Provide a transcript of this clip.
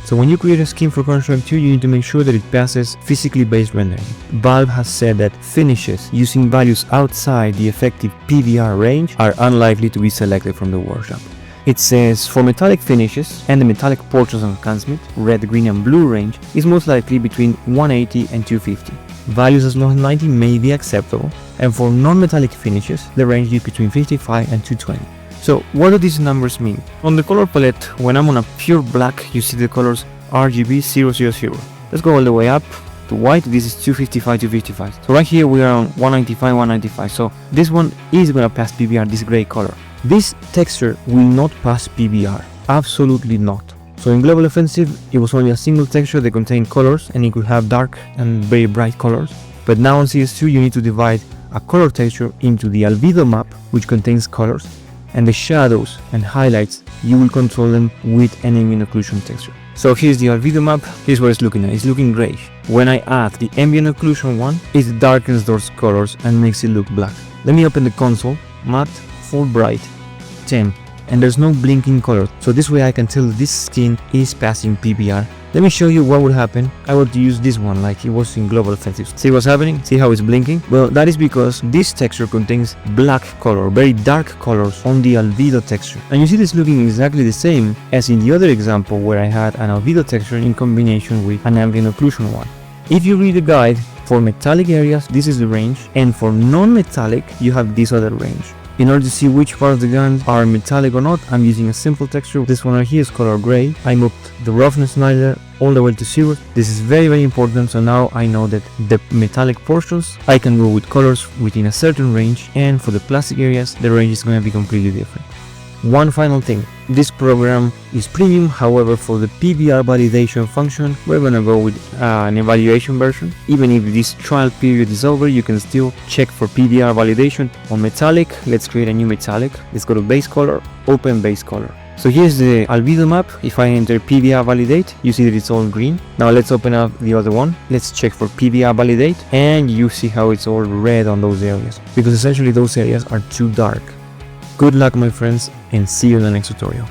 So when you create a scheme for Construct 2, you need to make sure that it passes physically based rendering. Valve has said that finishes using values outside the effective PBR range are unlikely to be selected from the workshop. It says for metallic finishes and the metallic portions of gunsmith, red, green and blue range is most likely between 180 and 250. Values as low as 90 may be acceptable, and for non-metallic finishes, the range is between 55 and 220. So what do these numbers mean? On the color palette, when I'm on a pure black, you see the colors RGB 000. Let's go all the way up to white. This is 255, 255. So right here we are on 195, 195. So this one is going to pass PBR, this gray color. This texture will not pass PBR, absolutely not. So in Global Offensive, it was only a single texture that contained colors and it could have dark and very bright colors. But now on CS2 you need to divide a color texture into the albedo map, which contains colors, and the shadows and highlights, you will control them with an ambient occlusion texture. So here's the albedo map, here's what it's looking at, it's looking grayish. When I add the ambient occlusion one, it darkens those colors and makes it look black. Let me open the console, matte, full bright, 10, and there's no blinking color, so this way I can tell this skin is passing PBR. Let me show you what would happen. I would use this one like it was in Global Offensive. See what's happening? See how it's blinking? Well, that is because this texture contains black color, very dark colors on the albedo texture. And you see this looking exactly the same as in the other example where I had an albedo texture in combination with an ambient occlusion one. If you read the guide, for metallic areas, this is the range, and for non-metallic, you have this other range. In order to see which part of the guns are metallic or not, I'm using a simple texture. This one right here is color gray. I moved the roughness slider all the way to 0. This is very important, so now I know that the metallic portions, I can go with colors within a certain range, and for the plastic areas, the range is going to be completely different. One final thing, this program is premium, however for the PBR validation function, we're gonna go with an evaluation version. Even if this trial period is over, you can still check for PBR validation. On metallic, let's create a new metallic. Let's go to base color, open base color. So here's the albedo map. If I enter PBR validate, you see that it's all green. Now let's open up the other one. Let's check for PBR validate, and you see how it's all red on those areas, because essentially those areas are too dark. Good luck my friends, and see you in the next tutorial.